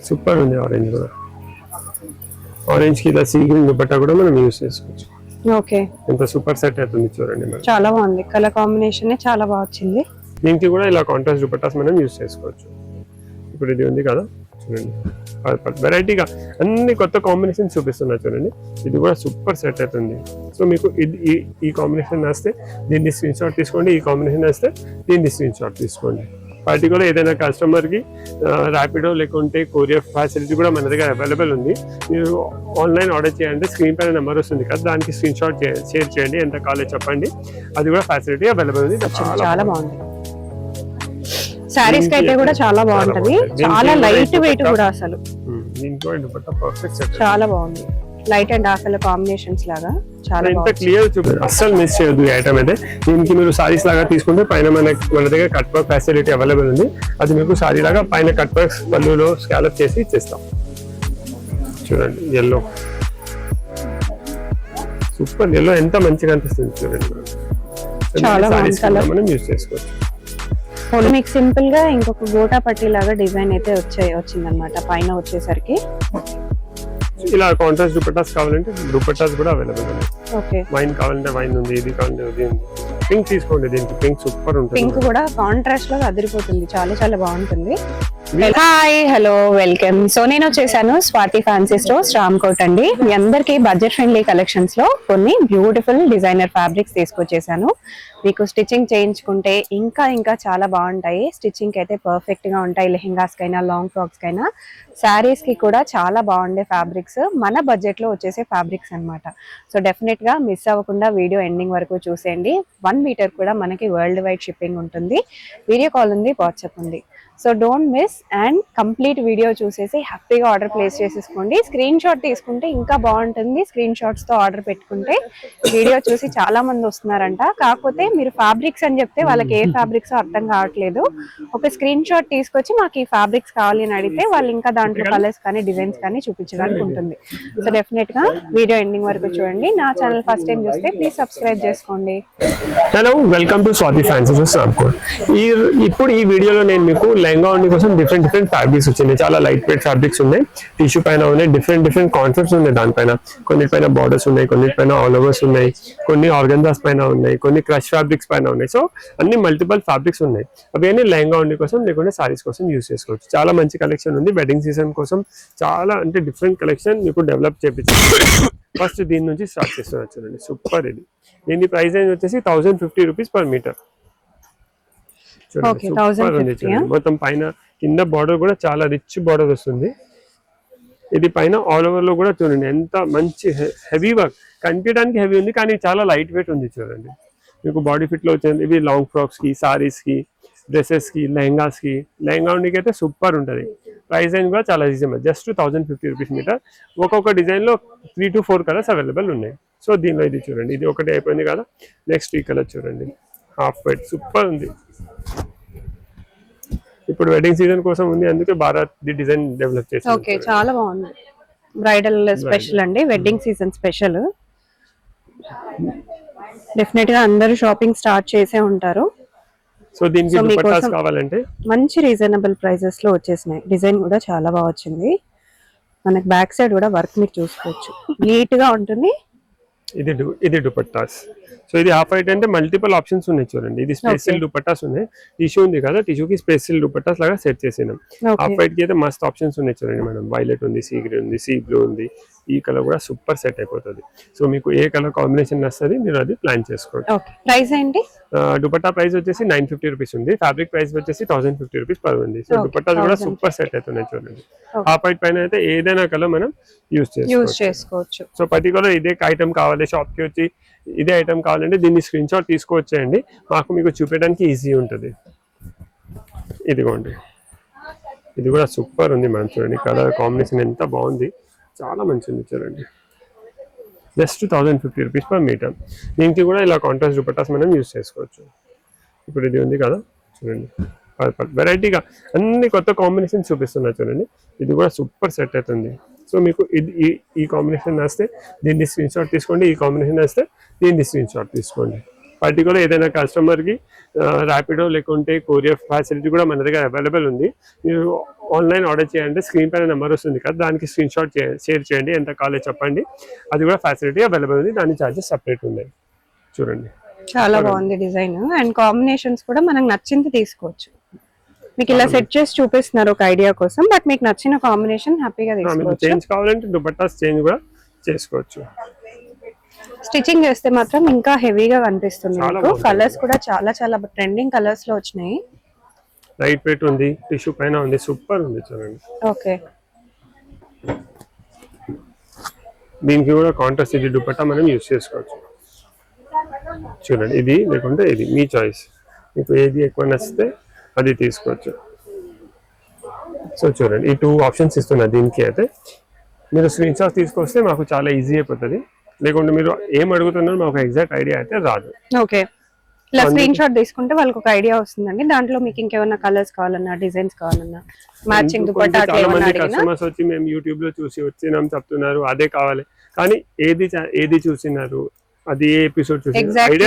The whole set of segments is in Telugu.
సూపర్ ఉంది ఆరెంజ్ కూడా. ఆరెంజ్ కి ఇలా సీ గ్రీన్ దుపట్టా కూడా మనం యూస్ చేసుకోవచ్చు. ఓకే, ఎంత సూపర్ సెట్ అవుతుంది చూడండి మేడం. చాలా బాగుంది, కలర్ కాంబినేషన్ చాలా బాగా వచ్చింది. దీనికి కూడా ఇలా కాంట్రాస్ట్ దుపట్టాస్ మనం యూస్ చేసుకోవచ్చు. ఇప్పుడు ఇది ఉంది కదా చూడండి, వెరైటీగా అన్ని కొత్త కాంబినేషన్ చూపిస్తున్నా చూడండి. ఇది కూడా సూపర్ సెట్ అవుతుంది. సో మీకు ఇది ఈ కాంబినేషన్ వేస్తే దీన్ని స్క్రీన్ షాట్ తీసుకోండి, ఈ కాంబినేషన్ వేస్తే దీన్ని స్క్రీన్ షాట్ తీసుకోండి. పర్టికులర్ ఏదైనా కస్టమర్కి ర్యాపిడో లేకుంటే కొరియర్ ఫెసిలిటీ కూడా మన దగ్గర అవైలబుల్ ఉంది. మీరు ఆన్లైన్ ఆర్డర్ చేయండి, స్క్రీన్ పైన నెంబర్ వస్తుంది కదా, దానికి స్క్రీన్ షాట్ షేర్ చేయండి, ఎంత కాలేజ్ చెప్పండి, అది కూడా ఫెసిలిటీ అవైలబుల్ ఉంది. చాలా బాగుంది. సారీస్ కి అయితే కూడా చాలా బాగుంటది, చాలా లైట్ వెయిట్ కూడా. అసలు చాలా బాగుంది, light and dark colour combinations లాగా చాలా ఎంత క్లియర్ చూడండి. అస్సలు మిస్ చేయొద్దు ఈ ఐటమ్ అయితే. దీనికి మీరు సారీస్ లాగా తీసుకుంటే పైన మన దగ్గర కట్ వర్క్ ఫెసిలిటీ అవైలబుల్ ఉంది. అది మీకు సారీ లాగా పైన కట్ వర్క్ పళ్ళులో స్కాలప్ చేసి ఇచ్చేస్తాం. చూడండి ఎల్లో, సూపర్ ఎల్లో ఎంత మంచిగా అనిపిస్తుంది చూడండి. మనం యూజ్ చేసుకోవచ్చు. మీకు సింపుల్ గా ఇంకొక గోటా పట్టి లాగా డిజైన్ అయితే వచ్చిందనమాట పైన వచ్చేసరికి. ఇలా కాంట్రాస్ట్ దుపట్టాస్ కావాలంటే దుపట్టాస్ కూడా అవైలబుల్ ఉంది. ఓకే, వైన్ కావాలంటే వైన్ ఉంది, ఇది కావాలంటే ఇది ఉంది. పింక్ తీసుకోండి, దీనికి పింక్ సూపర్ ఉంటుంది. పింక్ కూడా కాంట్రాస్ట్ లో అదిరిపోతుంది, చాలా చాలా బాగుంటుంది. Hi, hello, welcome. సో నేను వచ్చేసాను స్వాతి ఫ్యాన్సీ స్టోర్స్, రామ్కోట్ అండి. మీ అందరికి బడ్జెట్ ఫ్రెండ్లీ కలెక్షన్స్ లో కొన్ని బ్యూటిఫుల్ డిజైనర్ ఫ్యాబ్రిక్స్ తీసుకొచ్చేసాను. మీకు స్టిచ్చింగ్ చేయించుకుంటే ఇంకా చాలా బాగుంటాయి. స్టిచ్చింగ్ అయితే పర్ఫెక్ట్ గా ఉంటాయి. లెహెంగాస్ కైనా, లాంగ్ ఫ్రాక్స్ కైనా, శారీస్ కి కూడా చాలా బాగుండే ఫ్యాబ్రిక్స్, మన బడ్జెట్ లో వచ్చేసే ఫ్యాబ్రిక్స్ అన్నమాట. సో డెఫినెట్ గా మిస్ అవ్వకుండా వీడియో ఎండింగ్ వరకు చూసేయండి. 1 మీటర్ కూడా మనకి వరల్డ్ వైడ్ షిప్పింగ్ ఉంటుంది. వీడియో కాల్ ఉంది, వాట్సాప్ ఉంది. So don't miss and complete video చూసేసి హ్యాపీగా ఆర్డర్ ప్లేస్ చేసేసుకోండి. స్క్రీన్ షాట్ తీసుకుంటే ఇంకా బాగుంటుంది. స్క్రీన్ షాట్స్ తో ఆర్డర్ పెట్టుకుంటే వీడియో చూసి చాలా మంది వస్తున్నారంట. కాకపోతే మీరు ఫ్యాబ్రిక్స్ అని చెప్తే వాళ్ళకి ఏ ఫ్యాబ్రిక్స్ అర్థం కావట్లేదు. ఒక స్క్రీన్ షాట్ తీసుకొచ్చి మాకు ఈ ఫ్యాబ్రిక్స్ కావాలి అని అడిగితే వాళ్ళు ఇంకా దాంట్లో కలర్స్ కానీ డిజైన్స్ కానీ చూపించడానికి ఉంటుంది. సో డెఫినెట్ గా వీడియో ఎండింగ్ వరకు చూడండి. నా ఛానల్ ఫస్ట్ టైం చూస్తే ప్లీజ్ సబ్స్క్రైబ్ చేసుకోండి. Hello, welcome to Swathi fancy stores Ramkot. ఇప్పుడు ఈ వీడియోలో నేను మీకు లెహంగా ఉండి కోసం డిఫరెంట్ ఫ్యాబ్రిక్స్ వచ్చింది. చాలా లైట్ వెయిట్ ఫ్యాబ్రిక్స్ ఉన్నాయి, టిష్యూ పైన ఉన్నాయి, డిఫరెంట్ కాన్సెప్ట్స్ ఉన్నాయి. దానిపైన కొన్నిపైన బార్డర్స్ ఉన్నాయి, కొన్నిపైన ఆల్ ఓవర్స్ ఉన్నాయి, కొన్ని ఆర్గన్జాస్ పైన ఉన్నాయి, కొన్ని క్రష్ ఫ్యాబ్రిక్స్ పైన ఉన్నాయి. సో అన్ని మల్టిపుల్ ఫ్యాబ్రిక్స్ ఉన్నాయి. అవి అన్ని లెహంగా ఉండి కోసం లేకుంటే సారీస్ కోసం యూస్ చేసుకోవచ్చు. చాలా మంచి కలెక్షన్ ఉంది. వెడ్డింగ్ సీజన్ కోసం చాలా అంటే డిఫరెంట్ కలెక్షన్ మీకు డెవలప్ చేయించారు. ఫస్ట్ దీని నుంచి స్టార్ట్ చేస్తున్నారు చూడండి, సూపర్. దీని ప్రైస్ రేంజ్ వచ్చేసి 1050 రూపీస్ పర్ మీటర్. మొత్తం పైన కింద బార్డర్ కూడా చాలా రిచ్ బార్డర్ వస్తుంది. ఇది పైన ఆల్ ఓవర్ లో కూడా చూడండి ఎంత మంచి హెవీ వర్క్. కనిపించడానికి హెవీ ఉంది కానీ చాలా లైట్ వెయిట్ ఉంది చూడండి. మీకు బాడీ ఫిట్ లో వచ్చింది. ఇవి లాంగ్ ఫ్రాక్స్ కి, సారీస్ కి, డ్రెస్సెస్ కి, లెహంగాస్ కి, లెహంగా ఉండికి అయితే సూపర్ ఉంటుంది. ప్రైస్ రేంజ్ కూడా చాలా రీజనబుల్, జస్ట్ 1050 రూపీస్ మీటర్. ఒక్కొక్క డిజైన్ లో 3 to 4 కలర్స్ అవైలబుల్ ఉన్నాయి. సో దీనిలో ఇది చూడండి, ఇది ఒకటి అయిపోయింది కదా. నెక్స్ట్ ఈ కలర్ చూడండి, హాఫ్ వైట్, సూపర్ ఉంది. ఇప్పుడు వెడ్డింగ్ సీజన్ కోసం ఉంది, అందుకే భారత్ ది డిజైన్ డెవలప్ చేశారు. ఓకే, చాలా బాగుంది. బ్రైడల్ స్పెషల్ అండి, వెడ్డింగ్ సీజన్ స్పెషల్. డెఫినెట్ గా అందరూ షాపింగ్ స్టార్ట్ చేసే ఉంటారు. సో దీనికి దుపట్టాస్ కావాలంటే మంచి రీజనబుల్ ప్రైజెస్ లో వచ్చేసినాయి. డిజైన్ కూడా చాలా బాగా వచ్చింది. మనకి బ్యాక్ సైడ్ కూడా వర్క్ మీరు చూసుకోవచ్చు, నీట్ గా ఉంటుంది. ఇది దుపట్టాస్. సో ఇది హాఫ్ వైట్ అంటే మల్టిపుల్ ఆప్షన్స్ ఉన్నాయి చూడండి. ఇది స్పెషల్ దుపట్టాస్ ఉన్నాయి. టిష్యూ ఉంది కదా, టిష్యూకి స్పెషల్ దుపట్టాస్ లాగా సెట్ చేసినాం. హాఫ్ వైట్ కి అయితే మస్త్ ఆప్షన్స్ ఉన్నాయి చూడండి మేడం. వైలెట్ ఉంది, సీ గ్రీన్ ఉంది, సీ బ్లూ ఉంది. ఈ కలర్ కూడా సూపర్ సెట్ అయిపోతుంది. సో మీకు ఏ కలర్ కాంబినేషన్ వస్తుంది మీరు అది ప్లాన్ చేసుకోండి. ప్రైస్ ఏంటి? దుపట్టా ప్రైస్ వచ్చేసి 950 రూపీస్ ఉంది. ఫ్యాబ్రిక్ ప్రైస్ వచ్చేసి 1050 రూపీస్ పర్ ఉంది. సో దుపట్టాస్ కూడా సూపర్ సెట్ అవుతున్నాయి చూడండి. హాఫ్ వైట్ పైన అయితే ఏదైనా కలర్ మనం యూజ్ చేసుకోవచ్చు. సో పర్టికులర్ ఇదే ఐటమ్ కావాలి, షాప్ కి వచ్చి ఇదే ఐటమ్ కావాలంటే దీన్ని స్క్రీన్ షాట్ తీసుకొచ్చేయండి, మాకు మీకు చూపించడానికి ఈజీ ఉంటుంది. ఇదిగోండి, ఇది కూడా సూపర్ ఉంది మనం చూడండి. కలర్ కాంబినేషన్ ఎంత బాగుంది, చాలా మంచి ఉంది చూడండి. Just 1050 rupees per metre. దీనికి కూడా ఇలా కాంట్రాస్ట్ దుపట్టాస్ మనం యూజ్ చేసుకోవచ్చు. ఇప్పుడు ఇది ఉంది కదా చూడండి, వెరైటీగా అన్ని కొత్త కాంబినేషన్ చూపిస్తున్నా చూడండి. ఇది కూడా సూపర్ సెట్ అవుతుంది. సో మీకు ఈ కాంబినేషన్ వేస్తే దీన్ని స్క్రీన్ షాట్ తీసుకోండి, ఈ కాంబినేషన్ వేస్తే దీన్ని స్క్రీన్ షాట్ తీసుకోండి. పర్టికులర్ ఏదైనా కస్టమర్కి ర్యాపిడో లేకుంటే కొరియర్ ఫెసిలిటీ కూడా మన దగ్గర అవైలబుల్ ఉంది. మీరు ఆన్లైన్ ఆర్డర్ చేయండి, స్క్రీన్ పైన నెంబర్ వస్తుంది కదా, దానికి స్క్రీన్ షాట్ షేర్ చేయండి, ఎంత కావాలో చెప్పండి. అది కూడా ఫెసిలిటీ అవైలబుల్ ఉంది, దాని చార్జెస్ సపరేట్ ఉన్నాయి. చూడండి చాలా బాగుంది డిజైన్, అండ్ కాంబినేషన్స్ కూడా మనకు నచ్చింది తీసుకోవచ్చు. మీకు ఇలా సెట్ చేసి చూపిస్తున్నారు ఒక ఐడియా కోసం, బట్ మీకు నచ్చిన కాంబినేషన్ హ్యాపీగా తీసుకోవచ్చు. చేంజ్ కావాలంటే దుపట్టాస్ చేంజ్ కూడా చేసుకోవచ్చు. స్టిచ్చింగ్ చేస్తే మాత్రం ఇంకా హెవీగా కనిపిస్తుంది మీకు. కలర్స్ కూడా చాలా చాలా ట్రెండింగ్ కలర్స్ లో వచ్చినాయి. లైట్ వెయిట్ ఉంది, టిష్యూ పైన ఉంది, సూపర్ ఉంది చూడండి. ఓకే, దీనికి కూడా కాంట్రాస్ట్ ఇది దుపట్టా మనం యూజ్ చేసుకోవచ్చు. చూడండి ఇది లేకుంటే ఇది మీ చాయిస్, మీకు ఏది ఎక్కువ నచ్చితే అది తీసుకోవచ్చు. సో చూడండి ఈ 2 ఆప్షన్స్ ఇస్తున్నారు. దీనికి అయితే మీరు స్క్రీన్ షాట్ తీసుకొస్తే మాకు చాలా ఈజీ అయిపోతుంది, లేకుంటే మీరు ఏం అడుగుతున్నారో మాకు ఎగ్జాక్ట్ ఐడియా అయితే రాదు. ఓకే, ఇలా స్క్రీన్ షాట్ తీసుకుంటే వాళ్ళకి ఒక ఐడియా వస్తుందండి. దాంట్లో మీకు ఇంకేమైనా కలర్స్ కావాలన్నా, డిజైన్స్ కావాలన్నా, మ్యాచింగ్ దుపట్టా అట్లా చాలా ఏమన్నా మంది అడిగినా కస్టమర్స్ వచ్చి మేము యూట్యూబ్ లో చూసి వచ్చినాం చెప్తున్నారు అదే కావాలి, కానీ ఏది చూసినారు, అది ఏ ఎపిసోడ్ చూసి ఎగ్జాక్ట్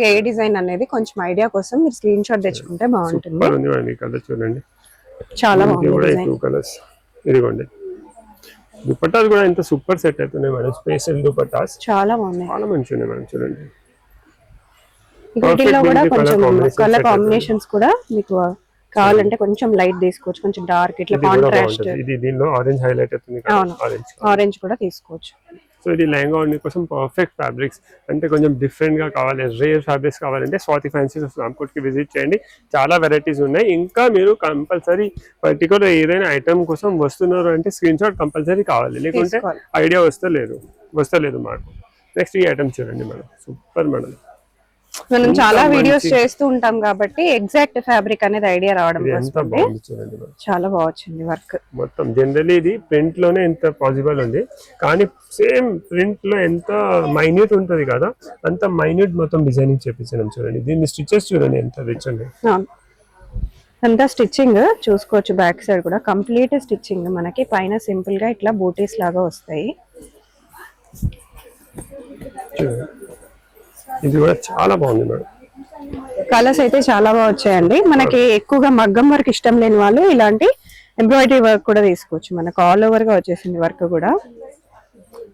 గా ఏ డిజైన్ అనేది కొంచెం ఐడియా కోసం మీరు స్క్రీన్ షాట్ తెచ్చుకుంటే బాగుంటుంది. కలర్ చూడండి చాలా బాగుంది. 2 కలర్స్ ఇదిగోండి. దుపట్టాస్ కూడా ఎంత సూపర్ సెట్ అవుతున్నాయి మేడం, స్పెషల్ దుపట్టాస్ చాలా బాగున్నాయి, చాలా మంచిగా ఉన్నాయి మేడం. చూడండి వీటిలో కూడా కొంచెం కలర్ కాంబినేషన్స్ కూడా మీకు కావాలంటే కొంచెం లైట్ తీసుకోవచ్చు, కొంచెం డార్క్ ఇట్లా కాంట్రాస్ట్. ఇది దీనిలో ఆరెంజ్ హైలైట్ అవుతుంది, ఆరెంజ్ కూడా తీసుకోవచ్చు. సో ఇది లెహంగా ఓన్లీ కోసం పర్ఫెక్ట్ ఫ్యాబ్రిక్స్, అంటే కొంచెం డిఫరెంట్ గా కావాలి, రేర్ ఫ్యాబ్రిక్స్ కావాలంటే స్వాతి ఫ్యాన్సీ రామ్కోట్ కి విజిట్ చేయండి, చాలా వెరైటీస్ ఉన్నాయి. ఇంకా మీరు కంపల్సరీ పర్టికులర్ ఏదైనా ఐటమ్ కోసం వస్తున్నారు అంటే స్క్రీన్ షాట్ కంపల్సరీ కావాలి, లేకుంటే ఐడియా వస్తలేదు మాకు. నెక్స్ట్ ఈ ఐటమ్ చూడండి మేడం, సూపర్ మేడం. మనం చాలా వీడియోస్ చేస్తూ ఉంటాం కాబట్టి ఎగ్జాక్ట్ ఫ్యాబ్రిక్ అనేది ఐడియా రావడం చాలా బాగుంది వర్క్. మొత్తం జనరల్లీ ఇది ప్రింట్ లోనే ఎంత పాసిబుల్ ఉంది, కానీ సేమ్ ప్రింట్ లో ఎంత మైన్యూట్ ఉంటది కదా, అంత మైన్యూట్ మొత్తం డిజైనింగ్ చేపించడం చూడండి. దీన్ని స్టిచెస్ చూడండి ఎంత రిచ్ అండి, అంతా స్టిచ్చింగ్ చూసుకోవచ్చు. బ్యాక్ సైడ్ కూడా కంప్లీట్ స్టిచ్చింగ్, మనకి పైన సింపుల్ గా ఇట్లా బూటీస్ లాగా వస్తాయి. ఇది కూడా చాలా బాగుంది మేడం. కలర్స్ అయితే చాలా బాగా వచ్చాయండి. మనకి ఎక్కువగా మగ్గం వర్క్ ఇష్టం లేని వాళ్ళు ఇలాంటి ఎంబ్రాయిడరీ వర్క్ కూడా తీసుకోవచ్చు, మనకు ఆల్ ఓవర్ గా వచ్చేసింది వర్క్ కూడా.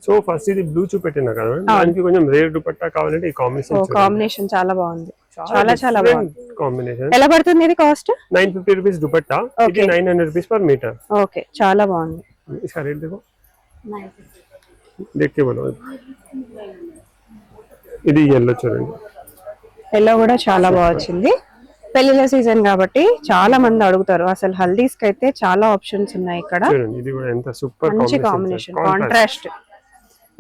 సో ఫస్ట్ ఇది బ్లూ చూపెట్టినా కదా, దానికి కొంచెం రేర్ దుపట్టా కావాలంటే ఈ కాంబినేషన్ చాలా బాగుంది, చాలా చాలా బాగుంది కాంబినేషన్. ఎలా పడుతుంది ఇది కాస్ట్? 950 రూపీస్ దుపట్టా, ఇది 900 రూపీస్ పర్ మీటర్. ఓకే, చాలా బాగుంది. इसका रेट देखो, देख के बोलो. ఇది yellow చూడండి, yellow కూడా చాలా బాగా వచ్చింది. పెళ్లిల సీజన్ కాబట్టి చాలా మంది అడుగుతారు. అసలు హల్దీస్ కి అయితే చాలా ఆప్షన్స్ ఉన్నాయి ఇక్కడ. చూడండి ఇది కూడా ఎంత సూపర్ కాంబినేషన్, కాంట్రాస్ట్.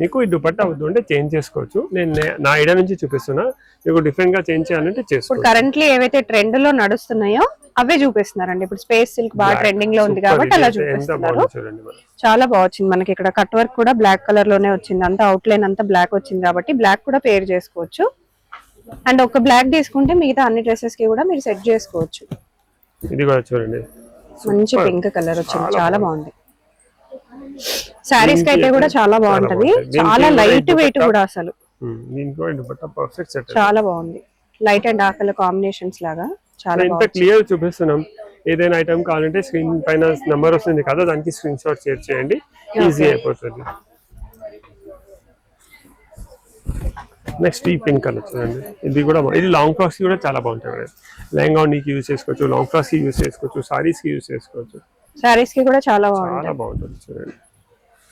మీకు ఈ దుపట్టా వద్దు అంటే చేంజ్ చేసుకోవచ్చు, నేను నా ఐడియా నుంచి చూపిస్తున్నా. మీకు డిఫరెంట్ గా చేంజ్ చేయాలంటే చేసుకోవచ్చు. కరెంట్లీ ఏవైతే ట్రెండ్ లో నడుస్తున్నాయో అవే చూపిస్తున్నారండి. ఇప్పుడు స్పేస్ సిల్క్ బాగా ట్రెండింగ్ లో ఉంది కాబట్టి అలా చూపిస్తున్నారు. చాలా బాగుంది. మనకి ఇక్కడ కట్ వర్క్ కూడా బ్లాక్ కలర్ లోనే వచ్చింది, అంతా అవుట్ లైన్ అంతా బ్లాక్ వచ్చింది కాబట్టి బ్లాక్ కూడా పేర్ చేసుకోవచ్చు. అండ్ ఒక బ్లాక్ తీసుకుంటే మిగతా అన్ని డ్రెస్సెస్ కి కూడా మీరు సెట్ చేసుకోవచ్చు. ఇది కూడా చూడండి, మంచి పింక్ కలర్ వచ్చింది, చాలా బాగుంది. సారీస్ కి అయితే కూడా చాలా బాగుంటది, చాలా లైట్ వెయిట్ కూడా. అసలు చాలా బాగుంది. Light and dark colour combinations లాగా చాలా ఎంత క్లియర్ చూపిస్తున్నాం. ఏదైనా ఐటమ్ కావాలంటే స్క్రీన్ పైన నంబర్ వస్తుంది కదా, దానికి స్క్రీన్ షాట్ షేర్ చేయండి, ఈజీ అయిపోతుంది. నెక్స్ట్ ఈ పింక్ కలర్ చూడండి, ఇది కూడా ఇది లాంగ్ ఫ్రాక్స్ కి కూడా చాలా బాగుంటుంది. లెహంగా నీకు యూజ్ చేసుకోవచ్చు, లాంగ్ ఫ్రాక్స్ కి యూజ్ చేసుకోవచ్చు, సారీస్ కి యూజ్ చేసుకోవచ్చు. సారీస్ కి కూడా చాలా బాగుంటుంది చూడండి.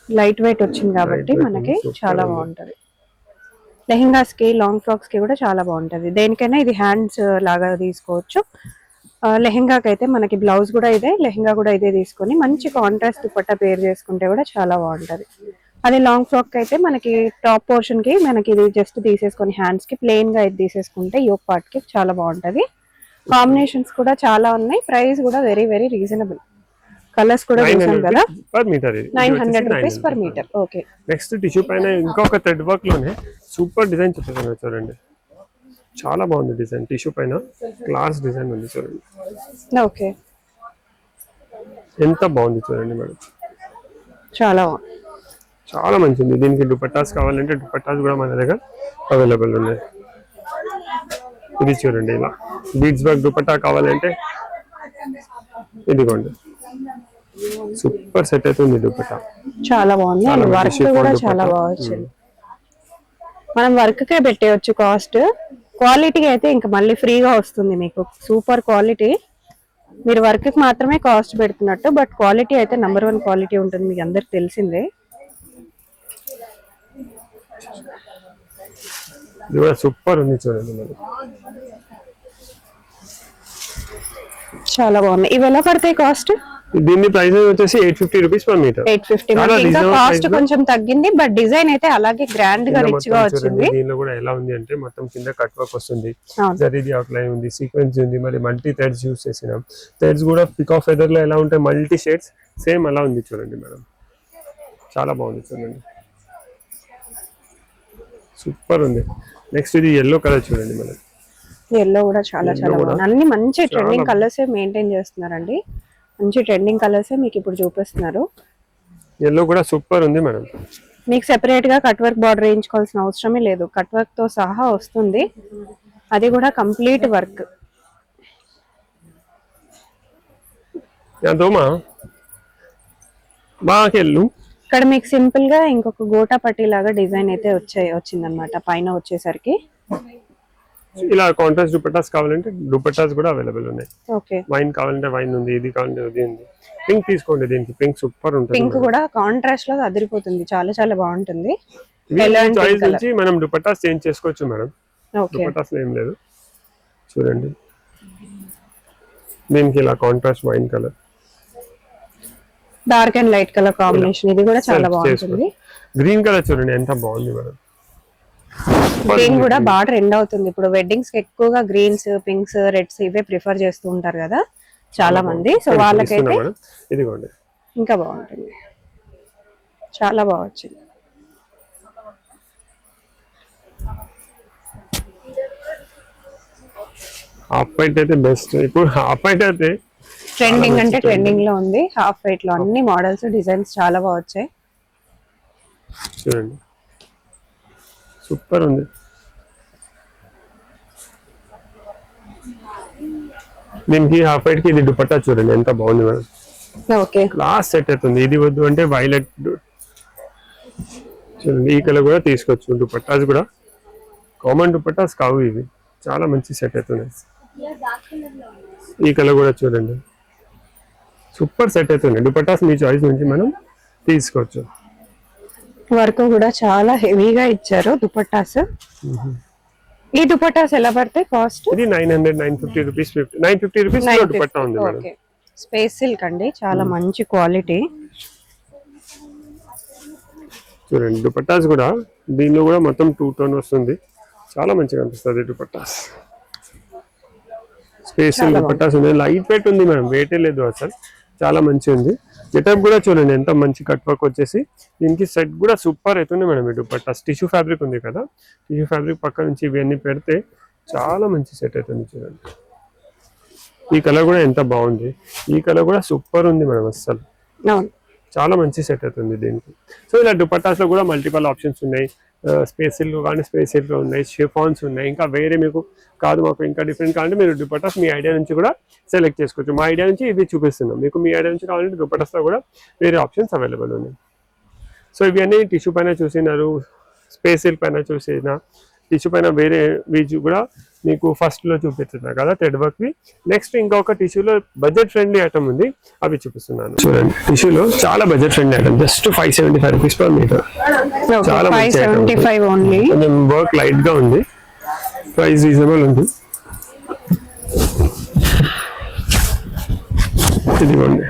లైట్ వెయిట్ వచ్చింది కాబట్టి మనకి చాలా బాగుంటది. లెహంగాస్ కి, లాంగ్ ఫ్రాక్స్ కి కూడా చాలా బాగుంటది. దేనికైనా ఇది హ్యాండ్స్ లాగా తీసుకోవచ్చు. లెహంగాకి అయితే మనకి బ్లౌజ్ కూడా ఇదే, లెహంగా కూడా ఇదే తీసుకొని మంచి కాంట్రాస్ట్ దుపట్టా పేర్ చేసుకుంటే కూడా చాలా బాగుంటది. అదే లాంగ్ ఫ్రాక్ అయితే మనకి టాప్ పోర్షన్ కి మనకి ఇది జస్ట్ తీసేసుకొని హ్యాండ్స్ కి ప్లెయిన్ గా ఇది తీసేసుకుంటే యోక్ పార్ట్ కి చాలా బాగుంటది. కాంబినేషన్స్ కూడా చాలా ఉన్నాయి. ప్రైస్ కూడా వెరీ వెరీ రీజనబుల్. కలర్స్ కూడా చూసాం కదా, 900 rupees per metre. Okay, next tissue పైన ఇంకొక థ్రెడ్ వర్క్ లోనే సూపర్ డిజైన్ చూపిస్తాను చూడండి, చాలా బాగుంది డిజైన్. టిష్యూ పైన క్లాస్ డిజైన్ ఉంది చూడండి. ఓకే, ఎంత బాగుంది చూడండి మేడం, చాలా చాలా మంచిది. దీనికి దుపట్టాస్ కావాలంటే దుపట్టాస్ కూడా మన దగ్గర అవైలబుల్ ఉన్నాయి. ఇది చూడండి, ఇలా బీడ్స్ వర్క్ దుపట్టా కావాలంటే ఇదిగోండి, సూపర్ సెట్ అవుతుంది దుపట్టా. చాలా బాగుంది. వర్క్ కూడా చాలా బాగా వచ్చింది. మనం వర్క్ కే పెట్టేయచ్చు. కాస్ట్ క్వాలిటీ అయితే ఇంకా మళ్ళీ ఫ్రీగా వస్తుంది మీకు. Super quality. మీరు వర్క్ కి మాత్రమే కాస్ట్ పెడుతున్నట్టు, బట్ క్వాలిటీ అయితే నెంబర్ 1 క్వాలిటీ ఉంటుంది, మీకు అందరికి తెలిసిందే. సూపర్ ఉంది చూడండి మరి. చాలా బాగున్నాయి. ఇవి ఎలా పడతాయి కాస్ట్? దీని ప్రైస్ వచ్చేసి 850 రూపీస్ పర్ మీటర్. 850. ఇంకా కాస్ట్ కొంచెం తగ్గింది, బట్ డిజైన్ అయితే అలాగే గ్రాండ్ గా రిచ్ గా వచ్చింది. దీనిలో కూడా ఎలా ఉంది అంటే మొత్తం కింద కట్ వర్క్ వస్తుంది, జరీది అవుట్లైన్ ఉంది, సీక్వెన్స్ ఉంది, మరి మల్టీ థ్రెడ్స్ యూస్ చేసినాం. థ్రెడ్స్ కూడా పికాక్ ఫెదర్ లో ఎలా ఉంటాయి మల్టీ షేడ్స్ సేమ్ అలా ఉంది చూడండి మేడం. చాలా బాగుంది చూడండి, సూపర్ ఉంది. నెక్స్ట్ ఇది yellow కలర్ చూడండి మేడం. yellow కూడా చాలా చాలా బాగుంది. అన్ని మంచి ట్రెండింగ్ కలర్స్ మెయింటైన్ చేస్తున్నారండి. మంచి ట్రెండింగ్ కలర్స్ మీకు ఇప్పుడు చూపిస్తున్నారు. yellow కూడా సూపర్ ఉంది మేడం. మీకు సెపరేట్ గా కట్ వర్క్ బార్డర్ వేయించుకోవాల్సిన అవసరమే లేదు. కట్ వర్క్ తో సహా వస్తుంది, అది కూడా కంప్లీట్ వర్క్. ఇక్కడ మీకు సింపుల్ గా ఇంకొక గోటా పట్టీ లాగా డిజైన్ అయితే వచ్చిందనమాట పైన వచ్చేసరికి. ఇలా కాంట్రాస్ట్ దుపట్టాస్ కావాలంటే దుపట్టాస్ కూడా అవైలబుల్ ఉన్నాయి. ఓకే, వైన్ కావాలంటే వైన్ ఉంది, ఇది కావాలంటే ఇది ఉంది. పింక్ తీసుకోండి, దీనికి పింక్ సూపర్ ఉంటుంది. పింక్ కూడా కాంట్రాస్ట్ లో అదిరిపోతుంది, చాలా చాలా బాగుంటుంది. చాయిస్ నుంచి మనం దుపట్టాస్ చేంజ్ చేసుకోవచ్చు మేడం. దుపట్టాస్ ఏం లేదు చూడండి. దీనికి ఇలా contrast wine colour, dark and light colour combination, ఇది కూడా చాలా బాగుంటుంది. గ్రీన్ కలర్ చూడండి ఎంత బాగుంది మేడం. గ్రీన్ కూడా బాగా ట్రెండ్ అవుతుంది ఇప్పుడు. వెడ్డింగ్స్ కి ఎక్కువగా గ్రీన్స్, పింక్స్, రెడ్స్ ఇవే ప్రిఫర్ చేస్తూ ఉంటారు కదా చాలా మంది. సో వాళ్ళకైతే ఇదిగోండి ఇంకా బాగుంటుంది, చాలా బాగా వచ్చింది. హాఫ్ వైట్ అయితే బెస్ట్. ఇప్పుడు హాఫ్ వైట్ అయితే ట్రెండింగ్ అంటే ట్రెండింగ్ లో ఉంది. హాఫ్ వైట్ లో అన్ని మోడల్స్ డిజైన్స్ చాలా బాగా వచ్చాయి చూడండి, సూపర్ ఉంది. దీనికి హాఫ్ వైట్ కి ఇది దుపట్టా చూడండి ఎంత బాగుంది మేడం. ఓకే, క్లాస్ సెట్ అవుతుంది. ఇది వద్దు అంటే వైలెట్ చూడండి, ఈ కలర్ కూడా తీసుకోవచ్చు. దుపట్టాస్ కూడా కామన్ దుపట్టాస్ కావు ఇవి, చాలా మంచి సెట్ అవుతున్నాయి. ఈ కలర్ కూడా చూడండి, సూపర్ సెట్ అవుతుంది. దుపట్టాస్ మీ చాయిస్ నుంచి మనం తీసుకోవచ్చు. వర్క్ కూడా చాలా హెవీగా ఇచ్చారు దుపట్టాస్. ఈ దుపట్టాస్ ఎలా పడతాయి కాస్ట్? ఇది 950 రూపీస్. 950 రూపీస్ దుపట్టా ఉంది మేడం. స్పేస్ సిల్క్ అండి, చాలా మంచి క్వాలిటీ. చూడండి దుపట్టాస్ కూడా దీనిలో కూడా మొత్తం 2 టోన్ వస్తుంది, చాలా మంచిగా అనిపిస్తుంది దుపట్టాస్. స్పేస్ సిల్క్ దుపట్టాస్ ఉంది, లైట్ వెయిట్ ఉంది మేడం, వెయిటే లేదు అసలు, చాలా మంచిగా ఉంది. గెటప్ కూడా చూడండి ఎంత మంచి కట్ వర్క్ వచ్చేసి. దీనికి సెట్ కూడా సూపర్ అవుతుంది మేడం. ఈ దుపట్టాస్ టిష్యూ ఫ్యాబ్రిక్ ఉంది కదా, టిష్యూ ఫ్యాబ్రిక్ పక్క నుంచి ఇవన్నీ పెడితే చాలా మంచి సెట్ అవుతుంది చూడండి. ఈ కలర్ కూడా ఎంత బాగుంది, ఈ కలర్ కూడా సూపర్ ఉంది మేడం, అసలు చాలా మంచి సెట్ అవుతుంది దీనికి. సో ఇలా దుపట్టాస్ లో కూడా మల్టిపల్ ఆప్షన్స్ ఉన్నాయి. స్పేస్ సిల్క్ కానీ స్పేస్ సిల్క్ ఉన్నాయి, షిఫాన్స్ ఉన్నాయి, ఇంకా వేరే మీకు కాదు మాకు ఇంకా డిఫరెంట్ కావాలంటే మీరు దుపట్టాస్ మీ ఐడియా నుంచి కూడా సెలెక్ట్ చేసుకోవచ్చు. మా ఐడియా నుంచి ఇవి చూపిస్తున్నాం, మీకు మీ ఐడియా నుంచి కావాలంటే దుపట్టాస్ లో కూడా వేరే ఆప్షన్స్ అవైలబుల్ ఉన్నాయి. సో ఇవన్నీ టిష్యూ పైన చూసినారు, స్పేస్ సిల్క్ పైన చూసిన, టిష్యూ పైన వేరే వీజ్ కూడా మీకు ఫస్ట్ లో చూపిస్తున్నా కదా థ్రెడ్ వర్క్ వి. నెక్స్ట్ ఇంకొక టిష్యూలో బడ్జెట్ ఫ్రెండ్లీ ఐటమ్ ఉంది, అవి చూపిస్తున్నాను చూడండి. టిష్యూలో చాలా budget friendly item, just 575 rupees per metre. చాలా మంచి ఐటమ్, వర్క్ లైట్ గా ఉంది, ప్రైస్ రీజనబుల్ ఉంది. ఇదిగోండి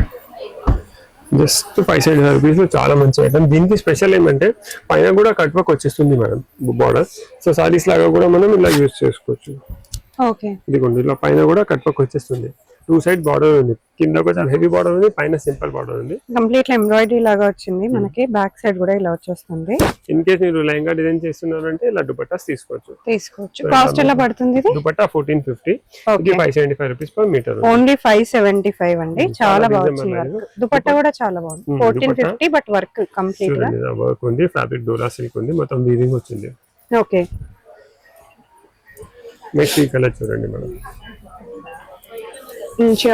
జస్ట్ 575 రూపీస్ లో చాలా మంచి ఐటమ్. దీనికి స్పెషల్ ఏమంటే పైన కూడా కట్ వర్క్ వచ్చేస్తుంది మేడం బార్డర్. సో సారీస్ లాగా కూడా మనం ఇలా యూజ్ చేసుకోవచ్చు. ఇదిగోండి ఇలా పైన కూడా కట్ వర్క్ వచ్చేస్తుంది. 2 సైడ్ బార్డర్ ఉంది, కింద కొంచెం హెవీ బార్డర్ ఉంది, పైన సింపుల్ బార్డర్ ఉంది. కంప్లీట్ ఎంబ్రాయిడరీ లాగా వచ్చింది మనకి. బ్యాక్ సైడ్ కూడా ఇలా వచ్చేస్తుంది. ఇన్ కేస్ మీరు లెహంగా డిజైన్ చేస్తున్నారంటే ఇలా దుపట్టాస్ తీసుకోవచ్చు. కాస్ట్ ఎలా పడుతుంది? దుపట్టా 1450, ఇది 575 రూపీస్ పర్ మీటర్. ఓన్లీ 575 అండి, చాలా బాగుంది. దుపట్టా కూడా చాలా బాగుంది. 1450 బట్ వర్క్ కంప్లీట్ గా వర్క్ ఉంది, ఫ్యాబ్రిక్ డోలా సిల్క్ ఉంది, మొత్తం వీవింగ్ వచ్చింది. ఓకే, నెక్స్ట్ ఈ కలర్ చూడండి మేడం, మంచి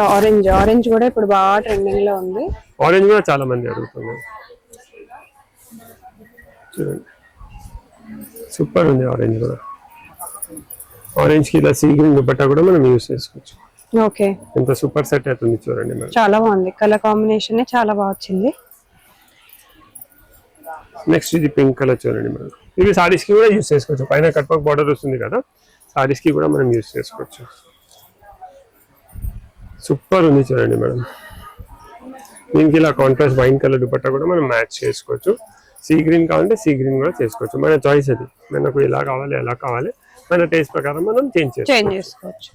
ఆరెంజ్ కూడా ఇప్పుడు బాగా ట్రెండింగ్ లో ఉంది. ఆరెంజ్ కూడా చాలా మంది అడుగుతున్నారు. చూడండి సూపర్ ఉంది ఆరెంజ్ కూడా. ఆరెంజ్ కి ఇలా సీ గ్రీన్ దుపట్టా కూడా మనం యూస్ చేసుకోవచ్చు. ఓకే, ఎంత సూపర్ సెట్ అవుతుంది చూడండి మేడం. చాలా బాగుంది, కలర్ కాంబినేషన్ చాలా బాగా వచ్చింది. నెక్స్ట్ ఇది పింక్ కలర్ చూడండి మేడం. ఇవి సారీస్ కి కూడా యూస్ చేసుకోవచ్చు. పైన కట్ వర్క్ బార్డర్ వస్తుంది కదా, సారీస్ కి కూడా మనం యూస్ చేసుకోవచ్చు. సూపర్ ఉంది చూడండి మేడం. దీనికి ఇలా కాంట్రాస్ట్ వైన్ కలర్ దుపట్టా కూడా మనం మ్యాచ్ చేసుకోవచ్చు. సీ గ్రీన్ కావాలంటే సీ గ్రీన్ కూడా చేసుకోవచ్చు. మన చాయిస్ అది, మనకు ఎలా కావాలి ఎలా కావాలి మన టేస్ట్ ప్రకారం మనం చేంజ్ చేసుకోవచ్చు.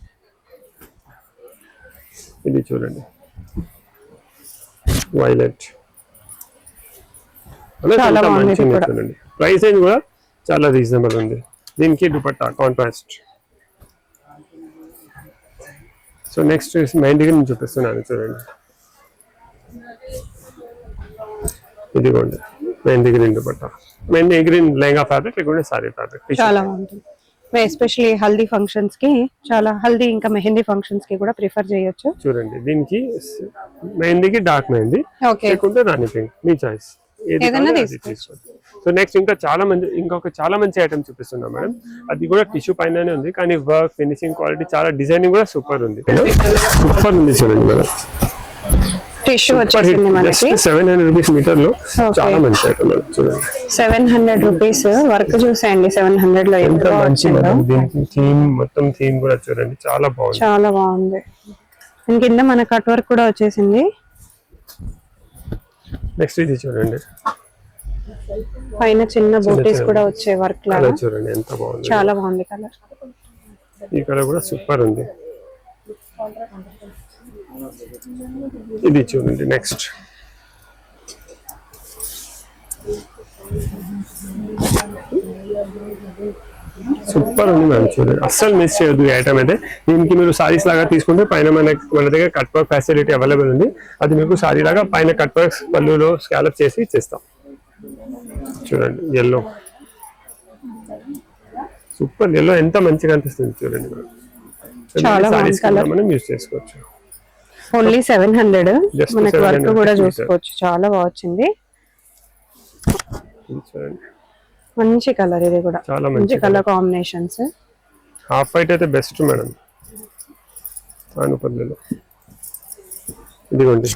ఇది చూడండి వైలెట్, చూడండి ప్రైస్ రేంజ్ కూడా చాలా రీజనబుల్ ఉంది. దీనికి dupatta contrast. So next mehndi green చూపిస్తున్నాను చూడండి. ఇదిగోండి mehndi green dupatta. Mehndi green lehenga fabric లేకుంటే సారీ ఫ్యాబ్రిక్ చాలా బాగుంటుంది. ఎస్పెషల్లీ హల్దీ ఫంక్షన్స్ కి, చాలా హల్దీ ఇంకా మెహందీ ఫంక్షన్స్ కి కూడా ప్రిఫర్ చేయొచ్చు. చూడండి దీనికి మెహందీకి డార్క్ మెహందీ లేకుంటే రాణి పింక్, మీ చాయిస్ ఏదైనా తీసుకోవచ్చు. సో నెక్స్ట్ ఇంకొక చాలా మంచి ఐటమ్ చూపిస్తున్నాం మేడం. అది కూడా టిష్యూ పైననే ఉంది, కానీ వర్క్ ఫినిషింగ్ క్వాలిటీ చాలా డిజైనింగ్ కూడా సూపర్ ఉంది. సూపర్ ఉంది చూడండి మేడం. టిష్యూ వచ్చేసింది మనకి 700 రూపీస్ మీటర్ లో. చాలా మంచి ఐటమ్ చూడండి. 700 రూపీస్ వర్క్ చూసేయండి. 700 లో ఎంత మంచి దీనికి థీమ్, మొత్తం థీమ్ కూడా చూడండి చాలా బాగుంది. చాలా బాగుంది. కింద మన కట్ వర్క్ కూడా వచ్చేసింది. నెక్స్ట్ ఇది చూడండి, పైన చిన్న బూటీస్ కూడా వచ్చే వర్క్ లాగా చూడండి ఎంత బాగుంది. చాలా బాగుంది కలర్. ఈ కలర్ కూడా సూపర్ ఉంది. ఇది చూడండి నెక్స్ట్. సూపర్ ఉంది మ్యామ్ చూడండి, అస్సలు మిస్ చేయొద్దు ఈ ఐటమ్ అయితే. దీనికి మీరు సారీస్ లాగా తీసుకుంటే పైన మన దగ్గర కట్ వర్క్ ఫెసిలిటీ అవైలబుల్ ఉంది. అది మీకు సారీ లాగా పైన కట్ వర్క్ పళ్ళులో స్కాలప్ చేసి ఇచ్చేస్తాం. చూడండి ఎల్లో, సూపర్ ఎల్లో ఎంత మంచిగా అనిపిస్తుంది చూడండి. సారీస్ మనం యూస్ చేసుకోవచ్చు. ఓన్లీ 700. మనకి వర్క్ కూడా చూసుకోవచ్చు, చాలా బాగా వచ్చింది. మంచి కలర్, ఇది కూడా చాలా మంచి కలర్ కాంబినేషన్స్. హాఫ్ వైట్ అయితే బెస్ట్ మేడం. ఆనుపల్లిలో ఇదిగోండి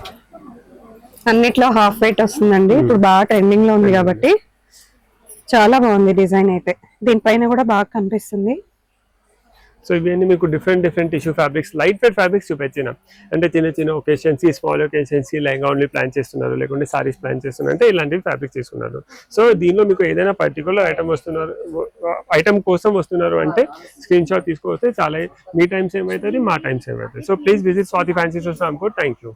అన్నిట్లో హాఫ్ వైట్ వస్తుందండి. ఇప్పుడు బాగా ట్రెండింగ్ లో ఉంది కాబట్టి చాలా బాగుంది డిజైన్ అయితే. దీనిపైన కూడా బాగా కనిపిస్తుంది. సో ఇవన్నీ మీకు different tissue fabrics, light weight fabrics చూపించిన. అంటే చిన్న occasions, small occasions lehenga only plan చేస్తున్నారు, లేకుంటే సారీస్ ప్లాన్ చేస్తున్నారు అంటే ఇలాంటివి ఫ్యాబ్రిక్స్ తీసుకున్నారు. సో దీనిలో మీకు ఏదైనా పర్టికులర్ ఐటమ్ కోసం వస్తున్నారు అంటే స్క్రీన్ షాట్ తీసుకొస్తే చాలా మీ టైం సేవ్ అవుతుంది, మా టైం సేవ్ అవుతుంది. So please visit Swathi fancy stores Ramkote. Thank you.